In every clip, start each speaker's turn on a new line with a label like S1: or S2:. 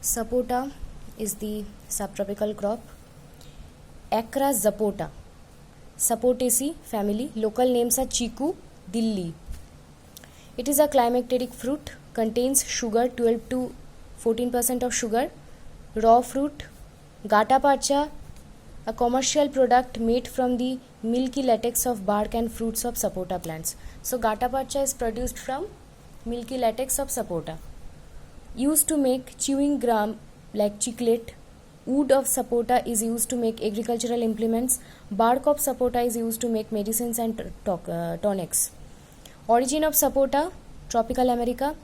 S1: Sapota is the subtropical crop. Acra zapota, Sapotaceae family. Local names are Chiku, Dilli. It is a climacteric fruit, contains sugar 12 to 14% of sugar. Raw fruit. Gata parcha, a commercial product made from the milky latex of bark and fruits of sapota plants. So gata parcha is produced from milky latex of sapota. Used to make chewing gum like chiclet. Wood of sapota is used to make agricultural implements. Bark of sapota is used to make medicines and tonics. Origin of sapota, tropical America.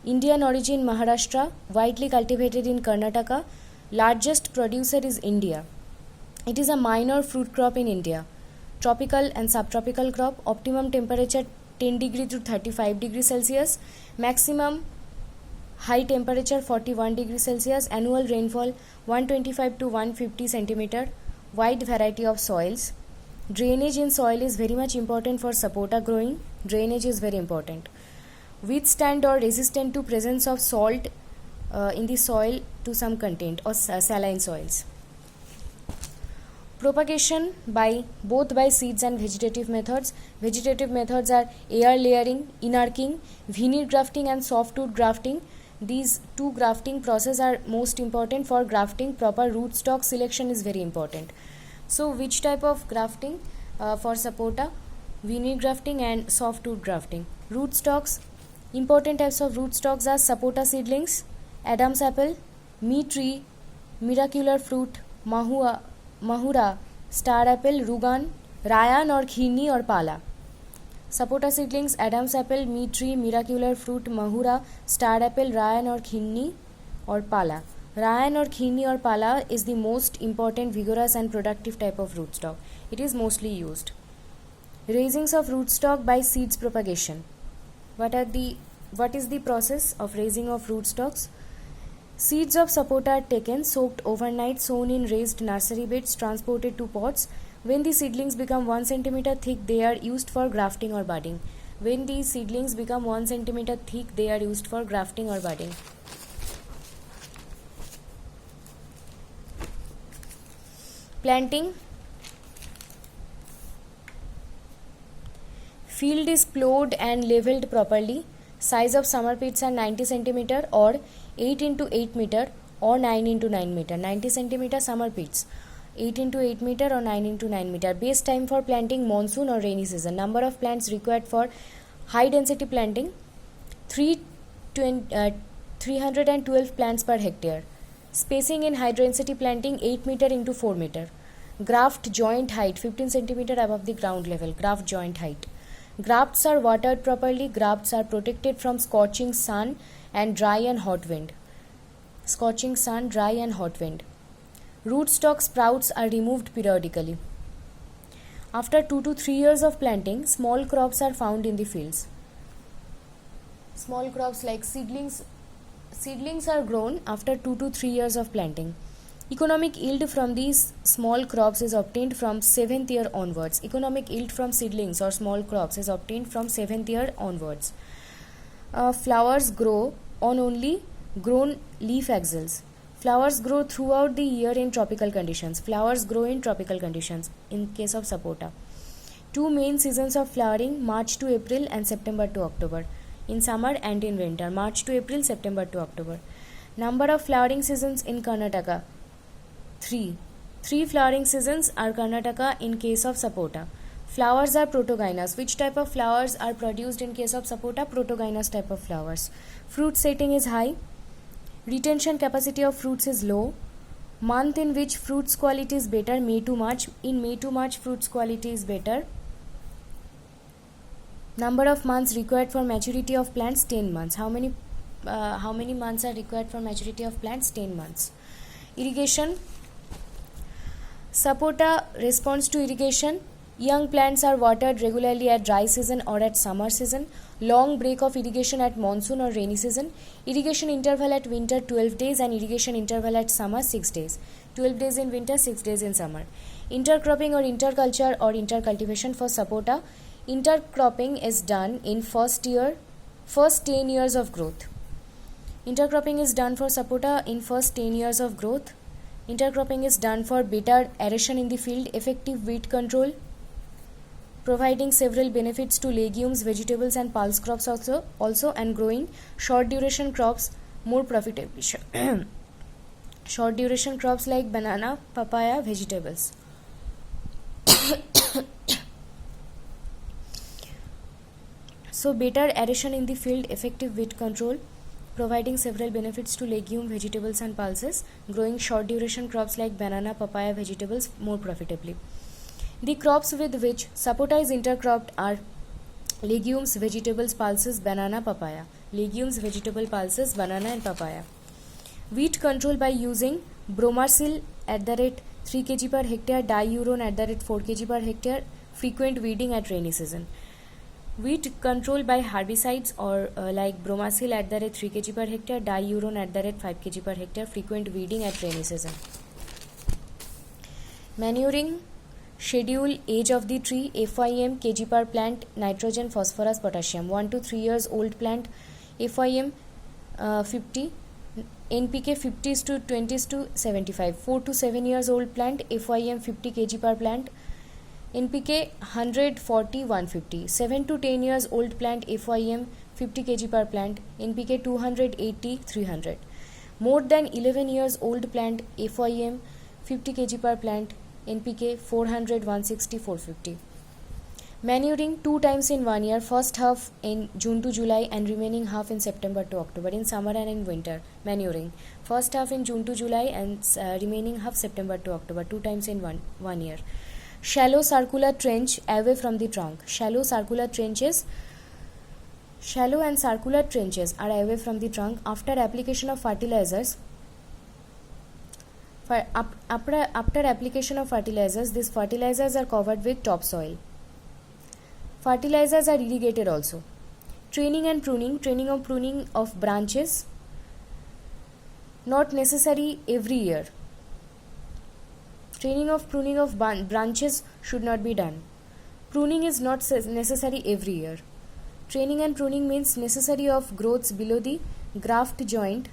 S1: Indian origin Maharashtra, widely cultivated in Karnataka. Largest producer is India. It is a minor fruit crop in India. Tropical and subtropical crop. Optimum temperature 10 degree to 35 degree Celsius. Maximum high temperature 41 degree Celsius. Annual rainfall 125 to 150 centimeter. Wide variety of soils. Drainage in soil is very much important for sapota growing. Drainage is very important. Withstand or resistant to presence of salt in the soil to some content or saline soils. Propagation by both by seeds and vegetative methods. Vegetative methods are air layering, inarching, veneer grafting and softwood grafting. These two grafting processes are most important for grafting. Proper rootstock selection is very important. So which type of grafting for sapota? Veneer grafting and softwood grafting. Rootstocks. Important types of rootstocks are sapota seedlings, Adam's apple, me tree, miraculous fruit, mahura, star apple, rugan, rayan or khirni or pala. Sapota seedlings, Adam's apple, me tree, miraculous fruit, mahura, star apple, rayan or khirni or pala. Rayan or khirni or pala is the most important, vigorous and productive type of rootstock. It is mostly used. Raisings of rootstock by seeds propagation. What is the process of raising of rootstocks? Seeds of sapota are taken, soaked overnight, sown in raised nursery beds, transported to pots. When the seedlings become 1 centimeter thick, they are used for grafting or budding. When the seedlings become 1 centimeter thick, they are used for grafting or budding. Planting. Field is plowed and leveled properly. Size of summer pits are 90 centimeter or 8 into 8 meter or 9 into 9 meter. 90 centimeter summer pits, 8 into 8 meter or 9 into 9 meter. Best time for planting monsoon or rainy season. Number of plants required for high density planting 312 plants per hectare. Spacing in high density planting 8 meter into 4 meter. Graft joint height 15 centimeter above the ground level. Graft joint height. Grafts are watered properly. Grafts are protected from scorching sun and dry and hot wind. Scorching sun, dry and hot wind. Rootstock sprouts are removed periodically. After 2 to 3 years of planting, small crops are found in the fields. Small crops like seedlings are grown after 2 to 3 years of planting. Economic yield from these small crops is obtained from 7th year onwards. Economic yield from seedlings or small crops is obtained from 7th year onwards. Flowers grow on only grown leaf axils. Flowers grow throughout the year in tropical conditions. Flowers grow in tropical conditions in case of sapota. Two main seasons of flowering, March to April and September to October. In summer and in winter, March to April, September to October. Number of flowering seasons in Karnataka, 3. 3 flowering seasons are Karnataka in case of sapota. Flowers are protogynous. Which type of flowers are produced in case of sapota? Protogynous type of flowers. Fruit setting is high. Retention capacity of fruits is low. Month in which fruits quality is better, May to March. In May to March, fruits quality is better. Number of months required for maturity of plants, 10 months. How many months are required for maturity of plants? 10 months. Irrigation. Sapota responds to irrigation. Young plants are watered regularly at dry season or at summer season. Long break of irrigation at monsoon or rainy season. Irrigation interval at winter 12 days and irrigation interval at summer 6 days. 12 days in winter, 6 days in summer. Intercropping or interculture or intercultivation for sapota. Intercropping is done in first 10 years of growth. Intercropping is done for sapota in first 10 years of growth. Intercropping is done for better aeration in the field, effective weed control, providing several benefits to legumes, vegetables and pulse crops also and growing short duration crops more profitably. Short duration crops like banana, papaya, vegetables. So better aeration in the field, effective weed control, providing several benefits to legume, vegetables and pulses, growing short duration crops like banana, papaya, vegetables more profitably. The crops with which sapota is intercropped are legumes, vegetables, pulses, banana, papaya. Legumes, vegetable pulses, banana and papaya. Weed control by using Bromacil at the rate 3 kg per hectare, diuron at the rate 4 kg per hectare, frequent weeding at rainy season. Weed control by herbicides or like Bromacil at the rate 3 kg per hectare, diuron at the rate 5 kg per hectare, frequent weeding at rainy season. Manuring, schedule, age of the tree, FIM, kg per plant, nitrogen, phosphorus, potassium. 1 to 3 years old plant, FIM 50, NPK 50 to 20 to 75. 4 to 7 years old plant, FIM 50 kg per plant, NPK 140 150. 7 to 10 years old plant, FIM 50 kg per plant, NPK 280 300. More than 11 years old plant, FIM 50 kg per plant, NPK 400 160 450. Manuring 2 times in 1 year, first half in June to July and remaining half in September to October, in summer and in winter. Manuring first half in June to July and remaining half September to October, 2 times in one year. Shallow circular trench away from the trunk. Shallow and circular trenches are away from the trunk after application of fertilizers. After application of fertilizers, these fertilizers are covered with topsoil. Fertilizers are irrigated also. Training and pruning. Training of pruning of branches, not necessary every year. Training of pruning of branches should not be done. Pruning is not necessary every year. Training and pruning means necessary of growths below the graft joint.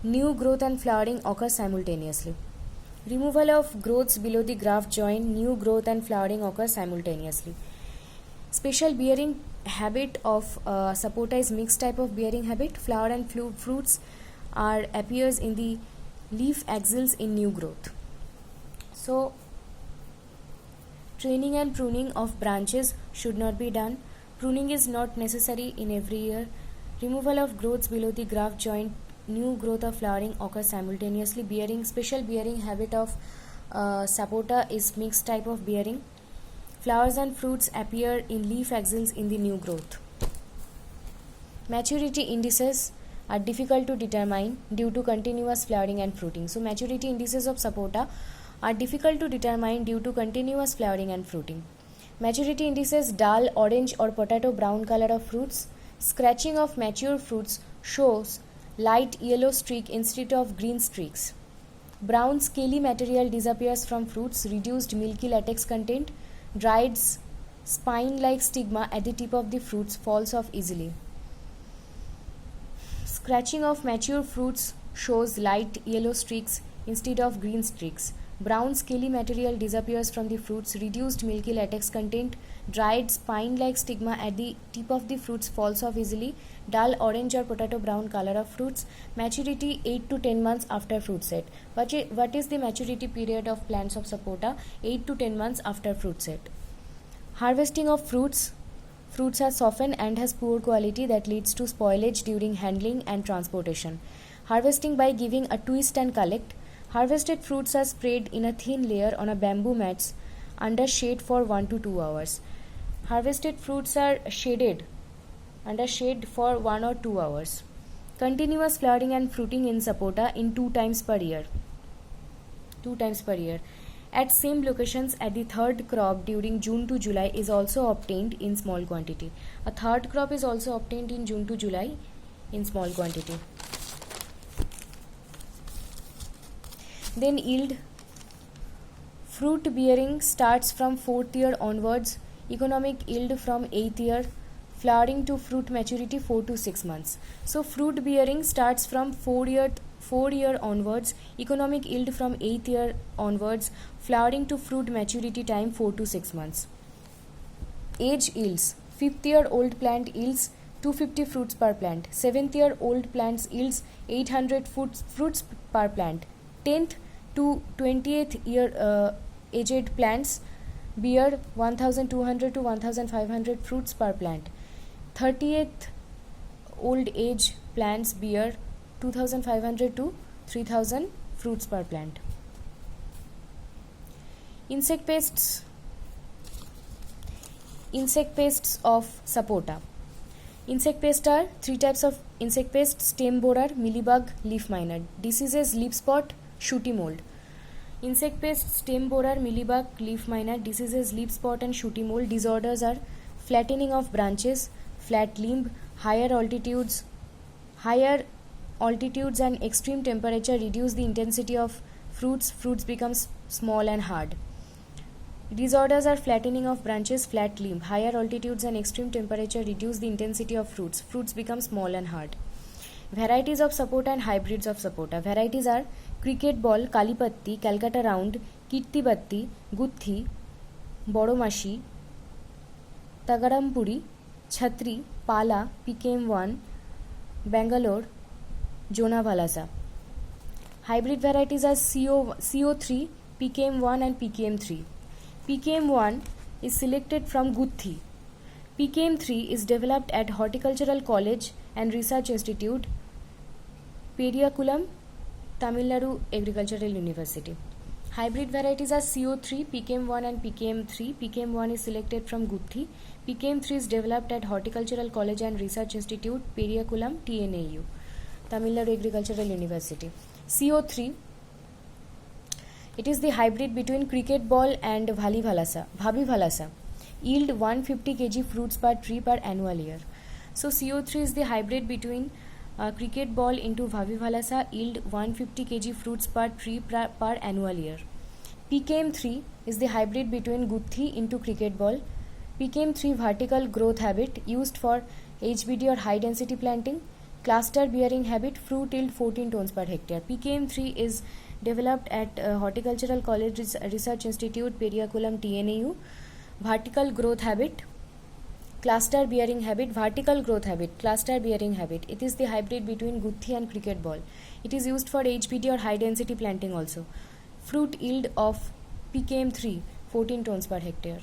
S1: New growth and flowering occur simultaneously. Removal of growths below the graft joint, new growth and flowering occur simultaneously. Special bearing habit of sapota is mixed type of bearing habit. Flower and fruits appears in the leaf axils in new growth. So, training and pruning of branches should not be done. Pruning is not necessary in every year. Removal of growths below the graft joint, new growth of flowering occurs simultaneously. Special bearing habit of sapota is mixed type of bearing. Flowers and fruits appear in leaf axils in the new growth. Maturity indices are difficult to determine due to continuous flowering and fruiting. So, maturity indices of sapota are difficult to determine due to continuous flowering and fruiting. Maturity indices: dull orange or potato brown color of fruits. Scratching of mature fruits shows light yellow streak instead of green streaks. Brown scaly material disappears from fruits. Reduced milky latex content. Dried spine-like stigma at the tip of the fruits falls off easily. Scratching of mature fruits shows light yellow streaks instead of green streaks. Brown scaly material disappears from the fruits. Reduced milky latex content. Dried spine-like stigma at the tip of the fruits falls off easily. Dull orange or potato brown color of fruits. Maturity 8 to 10 months after fruit set. What is the maturity period of plants of sapota? 8 to 10 months after fruit set. Harvesting of fruits. Fruits are softened and has poor quality that leads to spoilage during handling and transportation. Harvesting by giving a twist and collect. Harvested fruits are spread in a thin layer on a bamboo mats under shade for 1 to 2 hours. Harvested fruits are shaded under shade for 1 or 2 hours. Continuous flowering and fruiting in sapota in 2 times per year. 2 times per year. At same locations at the third crop during June to July is also obtained in small quantity. A third crop is also obtained in June to July in small quantity. Then yield. Fruit bearing starts from 4th year onwards. Economic yield from 8th year. flowering to fruit maturity 4 to 6 months. So fruit bearing starts from 4 year onwards, economic yield from 8th year onwards, flowering to fruit maturity time 4 to 6 months. Age yields: 5th year old plant yields 250 fruits per plant, 7th year old plants yields 800 fruits per plant, 10th to 20th year aged plants bear 1200 to 1500 fruits per plant, 30th old age plants bear 2500 to 3000 fruits per plant. Insect pests of sapota. Insect pests are 3 types of insect pests: stem borer, mealybug, leaf miner. Diseases: leaf spot, shooty mold. Insect pests: stem borer, mealybug, leaf miner. Diseases: leaf spot and shooty mold. Disorders are flattening of branches, flat limb. Higher altitudes and extreme temperature reduce the intensity of fruits. Fruits become small and hard. Disorders are flattening of branches, flat limb. Higher altitudes and extreme temperature reduce the intensity of fruits. Fruits become small and hard. Varieties of sapota and hybrids of sapota. Varieties are cricket ball, kalipatti, Calcutta round, kirtibatti, guthi, boromasi, tagarampuri, chhatri, pala, PKM1, Bangalore, Jonavalasa. Hybrid varieties are CO3, PKM1 and PKM3. PKM1 is selected from Guthi. PKM3 is developed at Horticultural College and Research Institute, Periyakulam, Tamil Nadu Agricultural University. Hybrid varieties are CO3, PKM1 and PKM3. PKM1 is selected from Guthi. PKM3 is developed at Horticultural College and Research Institute, Periyakulam, TNAU, Tamil Nadu Agricultural University. CO3, it is the hybrid between cricket ball and Bhabi-Valasa. Yield 150 kg fruits per tree per annual year. So CO3 is the hybrid between cricket ball into Bhabi-Valasa, yield 150 kg fruits per tree per annual year. PKM3 is the hybrid between Guthi into cricket ball. PKM3 vertical growth habit used for HBD or high density planting. Cluster bearing habit, fruit yield 14 tons per hectare. PKM3 is developed at Horticultural College Research Institute, Periyakulam, TNAU. Vertical growth habit, cluster bearing habit, vertical growth habit, cluster bearing habit. It is the hybrid between Guthi and cricket ball. It is used for HBD or high density planting also. Fruit yield of PKM3 14 tons per hectare.